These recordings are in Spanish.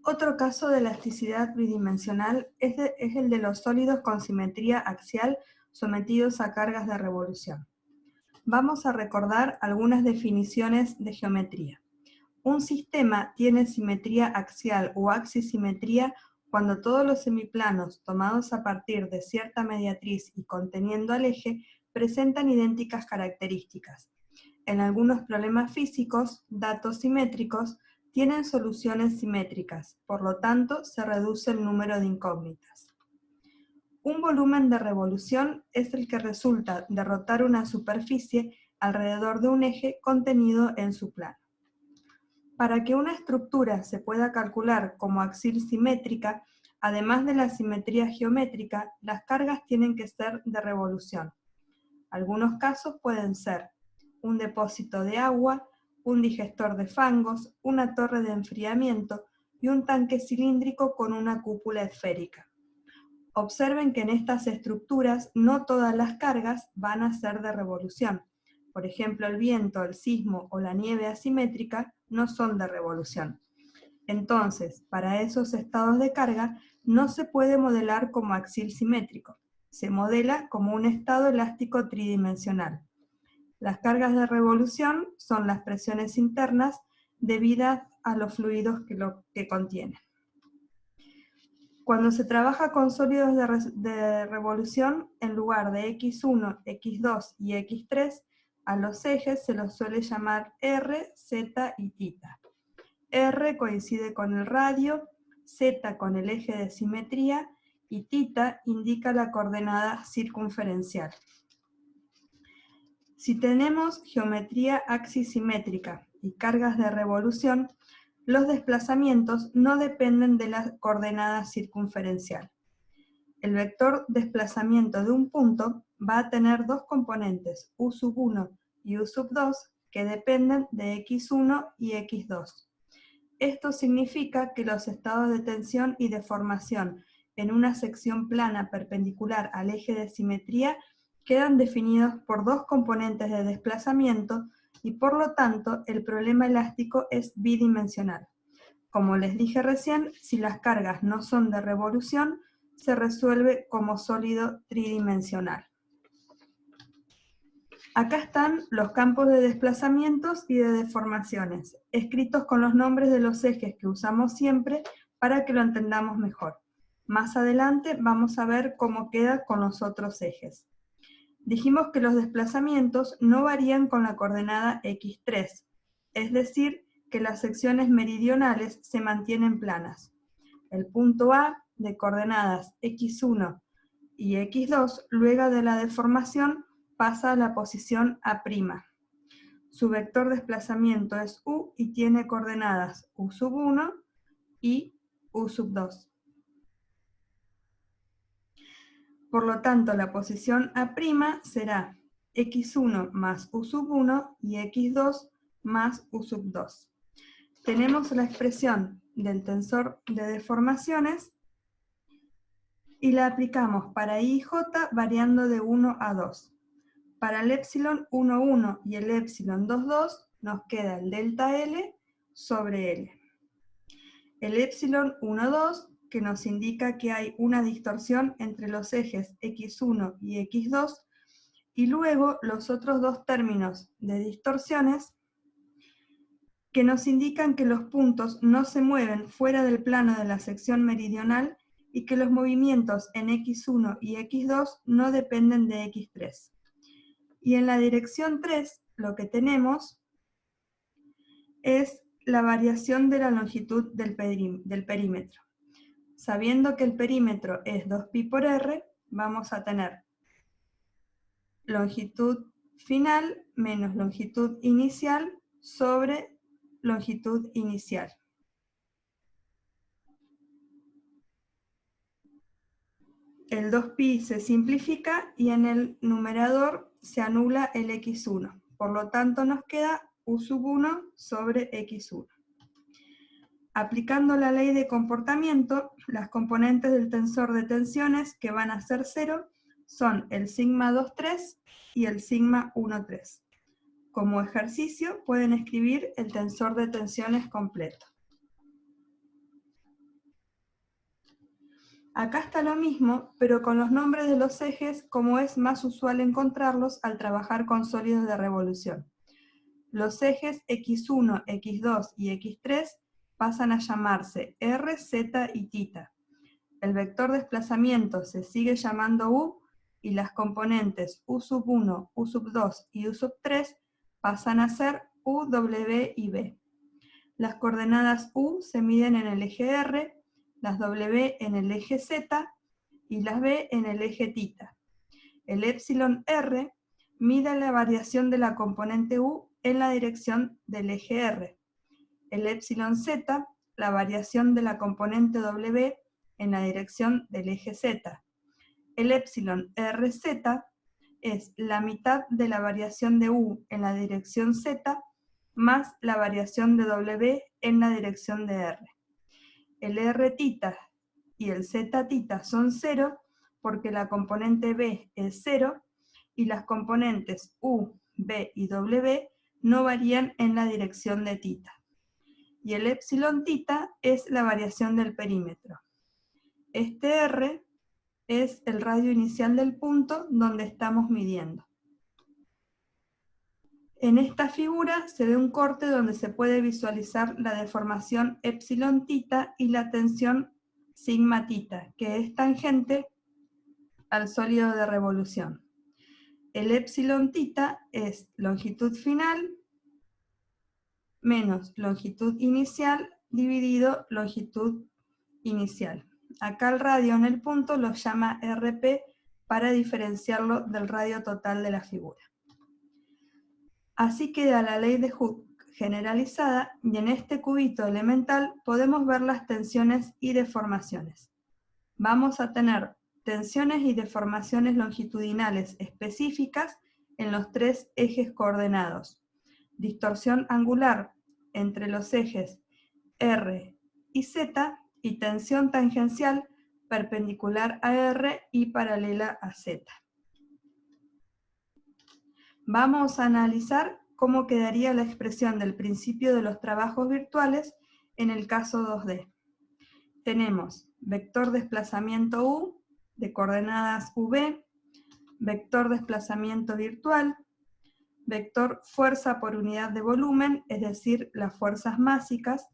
Otro caso de elasticidad bidimensional es el de los sólidos con simetría axial sometidos a cargas de revolución. Vamos a recordar algunas definiciones de geometría. Un sistema tiene simetría axial o axisimetría cuando todos los semiplanos tomados a partir de cierta mediatriz y conteniendo al eje presentan idénticas características. En algunos problemas físicos, datos simétricos tienen soluciones simétricas, por lo tanto se reduce el número de incógnitas. Un volumen de revolución es el que resulta de rotar una superficie alrededor de un eje contenido en su plano. Para que una estructura se pueda calcular como axial simétrica, además de la simetría geométrica, las cargas tienen que ser de revolución. Algunos casos pueden ser un depósito de agua, un digestor de fangos, una torre de enfriamiento y un tanque cilíndrico con una cúpula esférica. Observen que en estas estructuras no todas las cargas van a ser de revolución. Por ejemplo, el viento, el sismo o la nieve asimétrica no son de revolución. Entonces, para esos estados de carga no se puede modelar como axial simétrico. Se modela como un estado elástico tridimensional. Las cargas de revolución son las presiones internas debidas a los fluidos que contienen. Cuando se trabaja con sólidos de revolución, en lugar de x1, x2 y x3, a los ejes se los suele llamar r, z y θ. R coincide con el radio, z con el eje de simetría y θ indica la coordenada circunferencial. Si tenemos geometría axisimétrica y cargas de revolución, los desplazamientos no dependen de la coordenada circunferencial. El vector desplazamiento de un punto va a tener dos componentes, u1 y u2, que dependen de x1 y x2. Esto significa que los estados de tensión y deformación en una sección plana perpendicular al eje de simetría quedan definidos por dos componentes de desplazamiento y por lo tanto el problema elástico es bidimensional. Como les dije recién, si las cargas no son de revolución, se resuelve como sólido tridimensional. Acá están los campos de desplazamientos y de deformaciones, escritos con los nombres de los ejes que usamos siempre para que lo entendamos mejor. Más adelante vamos a ver cómo queda con los otros ejes. Dijimos que los desplazamientos no varían con la coordenada x3, es decir, que las secciones meridionales se mantienen planas. El punto A de coordenadas x1 y x2, luego de la deformación, pasa a la posición A'. Su vector de desplazamiento es u y tiene coordenadas u1 y u2. Por lo tanto, la posición A' será x1 más u1 y x2 más u2. Tenemos la expresión del tensor de deformaciones y la aplicamos para I y J variando de 1 a 2. Para el epsilon 1,1 y el epsilon 2,2 nos queda el delta L sobre L. El epsilon 1,2 que nos indica que hay una distorsión entre los ejes x1 y x2, y luego los otros dos términos de distorsiones que nos indican que los puntos no se mueven fuera del plano de la sección meridional y que los movimientos en x1 y x2 no dependen de x3. Y en la dirección 3 lo que tenemos es la variación de la longitud del perímetro. Sabiendo que el perímetro es 2π por r, vamos a tener longitud final menos longitud inicial sobre longitud inicial. El 2π se simplifica y en el numerador se anula el x1. Por lo tanto nos queda u1 sobre x1. Aplicando la ley de comportamiento, las componentes del tensor de tensiones que van a ser 0 son el sigma 2,3 y el sigma 1,3. Como ejercicio pueden escribir el tensor de tensiones completo. Acá está lo mismo, pero con los nombres de los ejes, como es más usual encontrarlos al trabajar con sólidos de revolución. Los ejes x1, x2 y x3 pasan a llamarse r, z y θ. El vector desplazamiento se sigue llamando u, y las componentes u sub 1, u sub 2 y u sub 3 pasan a ser u, w y b. Las coordenadas u se miden en el eje r, las w en el eje z y las b en el eje θ. El epsilon r mide la variación de la componente u en la dirección del eje r. El epsilon z, la variación de la componente w en la dirección del eje z. El epsilon rz es la mitad de la variación de u en la dirección z más la variación de w en la dirección de r. El r θ y el z θ son 0 porque la componente b es 0 y las componentes u, b y w no varían en la dirección de θ. Y el epsilon θ es la variación del perímetro. Este r es el radio inicial del punto donde estamos midiendo. En esta figura se ve un corte donde se puede visualizar la deformación epsilon θ y la tensión sigma θ, que es tangente al sólido de revolución. El epsilon θ es longitud final menos longitud inicial dividido longitud inicial. Acá el radio en el punto lo llama RP para diferenciarlo del radio total de la figura. Así queda la ley de Hooke generalizada y en este cubito elemental podemos ver las tensiones y deformaciones. Vamos a tener tensiones y deformaciones longitudinales específicas en los tres ejes coordenados. Distorsión angular entre los ejes R y Z y tensión tangencial perpendicular a R y paralela a Z. Vamos a analizar cómo quedaría la expresión del principio de los trabajos virtuales en el caso 2D. Tenemos vector desplazamiento U de coordenadas UV, vector desplazamiento virtual, vector fuerza por unidad de volumen, es decir, las fuerzas másicas,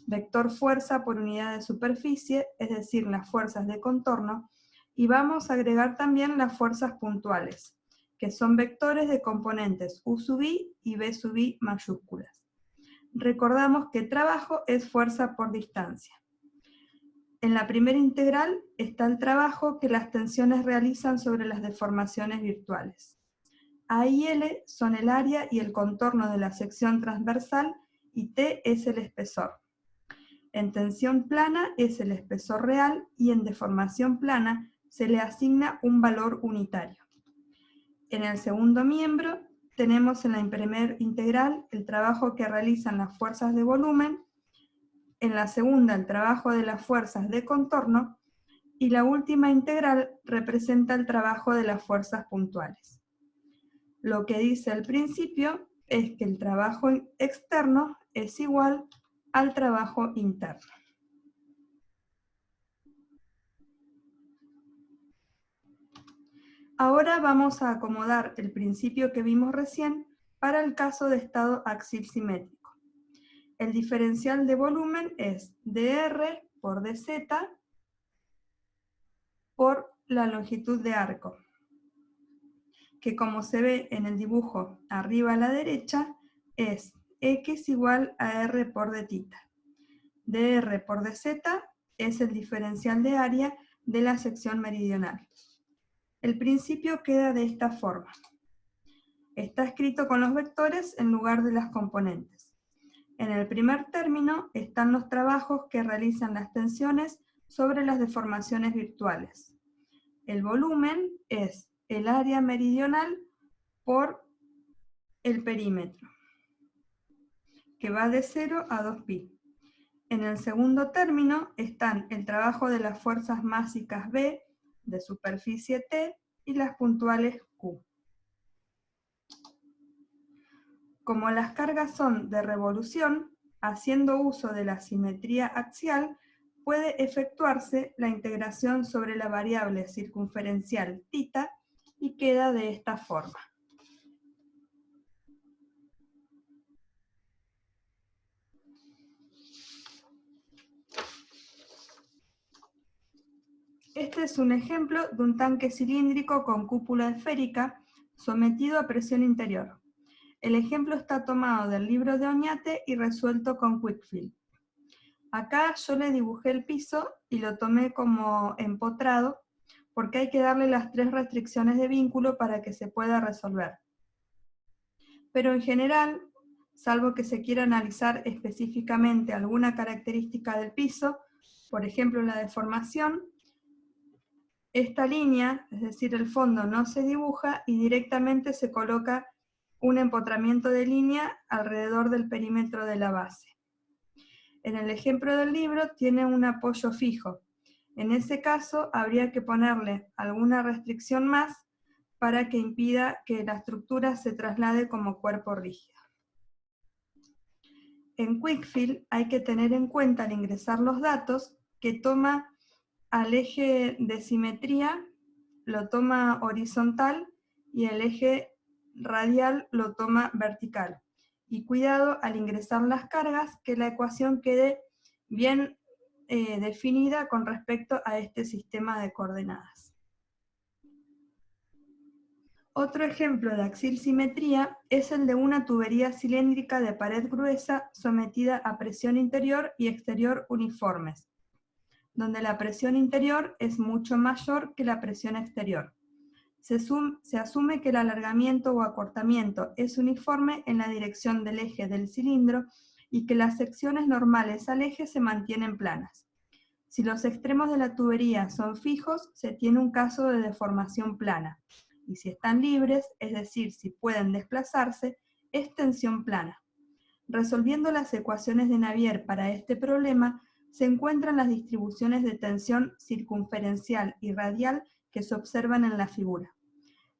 vector fuerza por unidad de superficie, es decir, las fuerzas de contorno, y vamos a agregar también las fuerzas puntuales, que son vectores de componentes U sub I y B sub I mayúsculas. Recordamos que trabajo es fuerza por distancia. En la primera integral está el trabajo que las tensiones realizan sobre las deformaciones virtuales. A y L son el área y el contorno de la sección transversal y T es el espesor. En tensión plana es el espesor real y en deformación plana se le asigna un valor unitario. En el segundo miembro tenemos en la primera integral el trabajo que realizan las fuerzas de volumen, en la segunda el trabajo de las fuerzas de contorno y la última integral representa el trabajo de las fuerzas puntuales. Lo que dice al principio es que el trabajo externo es igual al trabajo interno. Ahora vamos a acomodar el principio que vimos recién para el caso de estado axial simétrico. El diferencial de volumen es dr por dz por la longitud de arco, que como se ve en el dibujo arriba a la derecha, es x igual a r por dθ. dr por dz es el diferencial de área de la sección meridional. El principio queda de esta forma. Está escrito con los vectores en lugar de las componentes. En el primer término están los trabajos que realizan las tensiones sobre las deformaciones virtuales. El volumen es el área meridional por el perímetro, que va de 0 a 2π. En el segundo término están el trabajo de las fuerzas másicas B, de superficie T, y las puntuales Q. Como las cargas son de revolución, haciendo uso de la simetría axial, puede efectuarse la integración sobre la variable circunferencial θ y queda de esta forma. Este es un ejemplo de un tanque cilíndrico con cúpula esférica sometido a presión interior. El ejemplo está tomado del libro de Oñate y resuelto con Quickfill. Acá yo le dibujé el piso y lo tomé como empotrado porque hay que darle las 3 restricciones de vínculo para que se pueda resolver. Pero en general, salvo que se quiera analizar específicamente alguna característica del piso, por ejemplo la deformación, esta línea, es decir, el fondo no se dibuja y directamente se coloca un empotramiento de línea alrededor del perímetro de la base. En el ejemplo del libro tiene un apoyo fijo. En ese caso habría que ponerle alguna restricción más para que impida que la estructura se traslade como cuerpo rígido. En Quickfill hay que tener en cuenta al ingresar los datos que toma al eje de simetría, lo toma horizontal y el eje radial lo toma vertical. Y cuidado al ingresar las cargas que la ecuación quede bien definida con respecto a este sistema de coordenadas. Otro ejemplo de axil-simetría es el de una tubería cilíndrica de pared gruesa sometida a presión interior y exterior uniformes, donde la presión interior es mucho mayor que la presión exterior. Se asume que el alargamiento o acortamiento es uniforme en la dirección del eje del cilindro y que las secciones normales al eje se mantienen planas. Si los extremos de la tubería son fijos, se tiene un caso de deformación plana. Y si están libres, es decir, si pueden desplazarse, es tensión plana. Resolviendo las ecuaciones de Navier para este problema, se encuentran las distribuciones de tensión circunferencial y radial que se observan en la figura.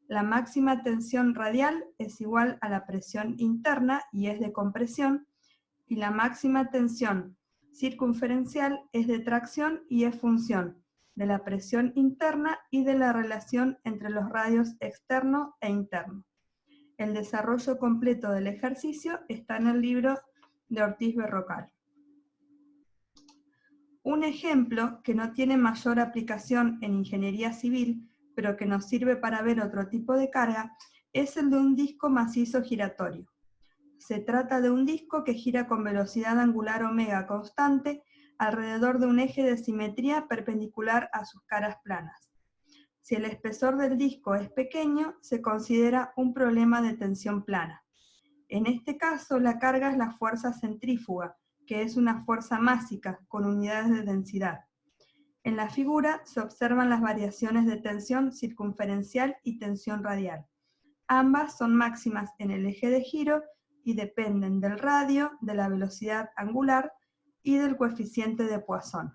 La máxima tensión radial es igual a la presión interna y es de compresión, y la máxima tensión circunferencial es de tracción y es función de la presión interna y de la relación entre los radios externo e interno. El desarrollo completo del ejercicio está en el libro de Ortiz Berrocal. Un ejemplo que no tiene mayor aplicación en ingeniería civil, pero que nos sirve para ver otro tipo de carga, es el de un disco macizo giratorio. Se trata de un disco que gira con velocidad angular omega constante alrededor de un eje de simetría perpendicular a sus caras planas. Si el espesor del disco es pequeño, se considera un problema de tensión plana. En este caso, la carga es la fuerza centrífuga, que es una fuerza másica con unidades de densidad. En la figura se observan las variaciones de tensión circunferencial y tensión radial. Ambas son máximas en el eje de giro y dependen del radio, de la velocidad angular y del coeficiente de Poisson.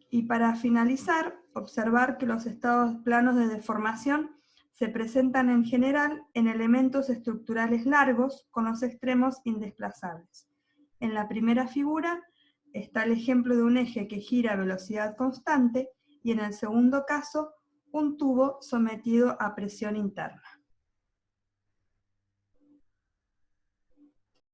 Y para finalizar, observar que los estados planos de deformación se presentan en general en elementos estructurales largos con los extremos indesplazables. En la primera figura está el ejemplo de un eje que gira a velocidad constante y en el segundo caso un tubo sometido a presión interna.